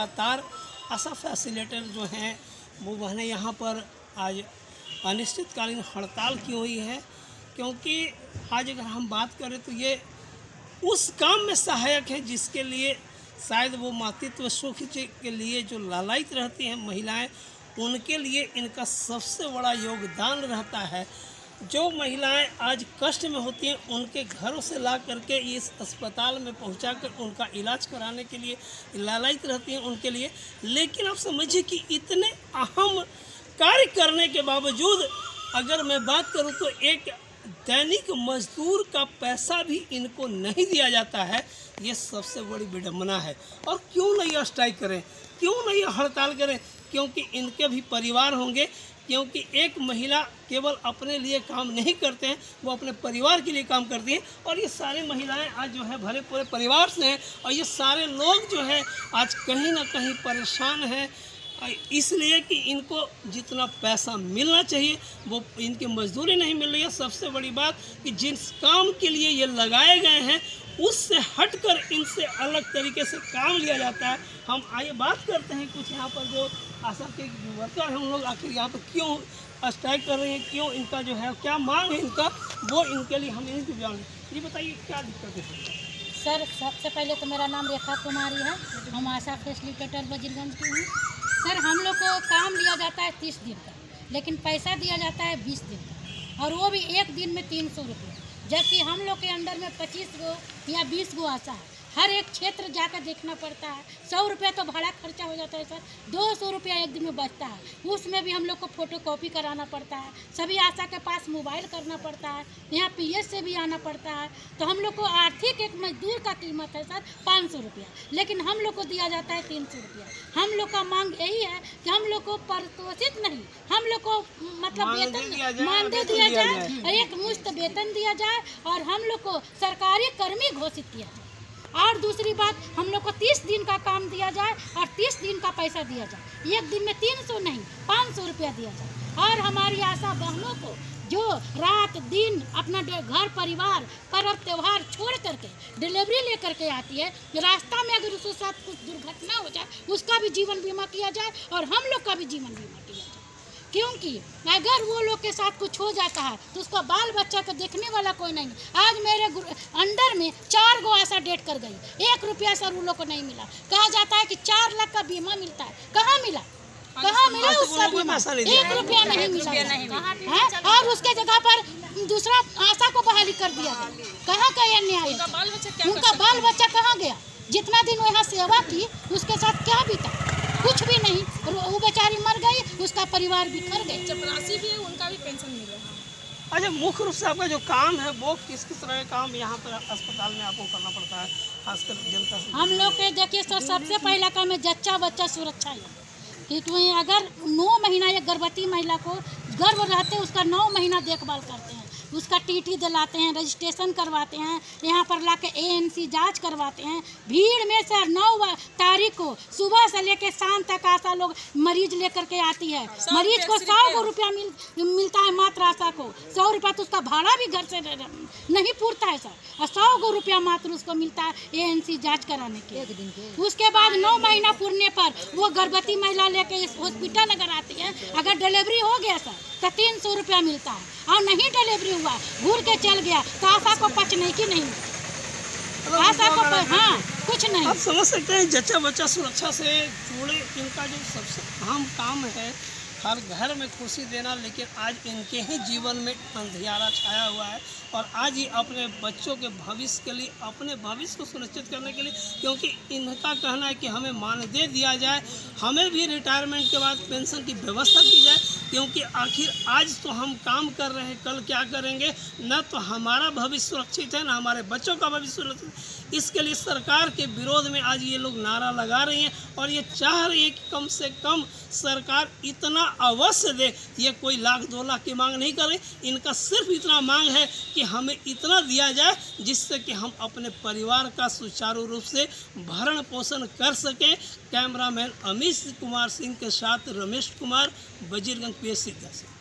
लगातार आशा फैसिलिटेटर जो हैं वो बहने यहाँ पर आज अनिश्चितकालीन हड़ताल की हुई है, क्योंकि आज अगर हम बात करें तो ये उस काम में सहायक है जिसके लिए शायद वो मातृत्व सुख के लिए जो लालायित रहती हैं महिलाएं, उनके लिए इनका सबसे बड़ा योगदान रहता है। जो महिलाएं आज कष्ट में होती हैं उनके घरों से ला करके इस अस्पताल में पहुंचाकर उनका इलाज कराने के लिए लालायित रहती हैं उनके लिए। लेकिन आप समझिए कि इतने अहम कार्य करने के बावजूद अगर मैं बात करूं तो एक दैनिक मजदूर का पैसा भी इनको नहीं दिया जाता है। ये सबसे बड़ी विडंबना है। और क्यों नहीं स्ट्राइक करें, क्यों नहीं हड़ताल करें? क्योंकि इनके भी परिवार होंगे, क्योंकि एक महिला केवल अपने लिए काम नहीं करते हैं, वो अपने परिवार के लिए काम करती हैं। और ये सारी महिलाएं आज जो है भले पूरे परिवार से हैं और ये सारे लोग जो है आज कहीं ना कहीं परेशान हैं, इसलिए कि इनको जितना पैसा मिलना चाहिए वो इनकी मजदूरी नहीं मिल रही है। सबसे बड़ी बात कि जिस काम के लिए ये लगाए गए हैं उससे हटकर इनसे अलग तरीके से काम लिया जाता है। हम आइए बात करते हैं कुछ यहाँ पर जो आशा के वर्कर हैं, उन लोग आखिर यहाँ पर क्यों स्ट्राइक कर रहे हैं, क्यों इनका जो है क्या मांग है इनका, वो इनके लिए हम इनकी जान। ये बताइए क्या दिक्कत है? सर सबसे पहले तो मेरा नाम रेखा कुमारी है, हम आशा फैसिलिटेटर वजीरगंज की हूँ। सर हम लोग को काम लिया जाता है 30 दिन का, लेकिन पैसा दिया जाता है 20 दिन का, और वो भी एक दिन में 300 रुपये, जबकि हम लोग के अंडर में 25 गो या 20 गो आशा है। हर एक क्षेत्र जाकर देखना पड़ता है। 100 रुपया तो भाड़ा खर्चा हो जाता है सर, 200 रुपया एक दिन में बचता है। उसमें भी हम लोग को फ़ोटो कॉपी कराना पड़ता है, सभी आशा के पास मोबाइल करना पड़ता है, यहाँ पीएस से भी आना पड़ता है। तो हम लोग को आर्थिक एक मजदूर का कीमत है सर 500 रुपया, लेकिन हम लोग को दिया जाता है 300 रुपया। हम लोग का मांग यही है कि हम लोग को पारितोषिक नहीं, हम लोग को मतलब वेतन मानदेय दिया जाए, एक मुश्त वेतन दिया जाए और हम लोग को सरकारी कर्मी घोषित किया जाए। और दूसरी बात, हम लोग को 30 दिन का काम दिया जाए और 30 दिन का पैसा दिया जाए। एक दिन में 300 नहीं 500 रुपया दिया जाए। और हमारी आशा बहनों को जो रात दिन अपना घर परिवार पर्व त्यौहार छोड़ करके डिलीवरी लेकर के आती है, रास्ता में अगर उसके साथ कुछ दुर्घटना हो जाए उसका भी जीवन बीमा किया जाए और हम लोग का भी जीवन बीमा किया जाए। क्योंकि अगर वो लोग के साथ कुछ हो जाता है तो उसका बाल बच्चा को देखने वाला कोई नहीं। आज मेरे अंडर में 4 गो आशा डेट कर गई, 1 रुपया सर उन लोग को नहीं मिला। कहा जाता है कि 4 लाख का बीमा मिलता है, कहाँ मिला? कहाँ मिला उसका बीमा? 1 रुपया नहीं मिला। और उसके जगह पर दूसरा आशा को बहाली कर दिया गया। कहाँ का यह न्याय? उनका बाल बच्चा कहाँ गया? जितना दिन वहाँ सेवा की उसके साथ क्या बीता? कुछ भी नहीं। वो बेचारी मर गई, उसका परिवार बिखर गए। चपरासी भी है, उनका भी पेंशन मिल रहा है। अच्छा, मुख्य रूप से आपका जो काम है वो किस किस तरह का काम यहाँ पर अस्पताल में आपको करना पड़ता है, खासकर जनता से? हम लोग के देखिए सर, सबसे पहला काम है जच्चा बच्चा सुरक्षा है। क्योंकि अगर 9 महीना एक गर्भवती महिला को गर्भ रहते उसका 9 महीना देखभाल करते हैं, उसका टीटी दिलाते हैं, रजिस्ट्रेशन करवाते हैं, यहाँ पर लाके ANC जांच करवाते हैं। भीड़ में सर 9 तारीख को सुबह से लेकर शाम तक आशा लोग मरीज लेकर के आती है। मरीज को 100 रुपया मिलता है, मात्र आशा को 100 रुपया, तो उसका भाड़ा भी घर से नहीं पूरता है सर, और 100 रुपया मात्र उसको मिलता है ANC जाँच कराने के एक दिन के। उसके बाद 9 महीना पूरने पर वो गर्भवती महिला लेके इस हॉस्पिटल अगर आती है, अगर डिलीवरी हो गया सर तो 300 रुपया मिलता है, और नहीं डिलीवरी हुआ घूर के चल गया तो आशा को पचने की नहीं, आशा को हाँ कुछ नहीं। आप समझ सकते हैं जच्चा बच्चा सुरक्षा से जुड़े इनका जो सबसे अहम काम है हर घर में खुशी देना, लेकिन आज इनके ही जीवन में अंधियारा छाया हुआ है। और आज ये अपने बच्चों के भविष्य के लिए, अपने भविष्य को सुनिश्चित करने के लिए, क्योंकि इनका कहना है कि हमें मानदेय दिया जाए, हमें भी रिटायरमेंट के बाद पेंशन की व्यवस्था की जाए, क्योंकि आखिर आज तो हम काम कर रहे हैं, कल क्या करेंगे? न तो हमारा भविष्य सुरक्षित है, न हमारे बच्चों का भविष्य सुरक्षित। इसके लिए सरकार के विरोध में आज ये लोग नारा लगा रही हैं और ये चाह रही है कि कम से कम सरकार इतना अवश्य दे। ये कोई 1 लाख 2 लाख की मांग नहीं कर रही, इनका सिर्फ इतना मांग है कि हमें इतना दिया जाए जिससे कि हम अपने परिवार का सुचारू रूप से भरण पोषण कर सकें। कैमरामैन अमित कुमार सिंह के साथ रमेश कुमार, वजीरगंज PSC से।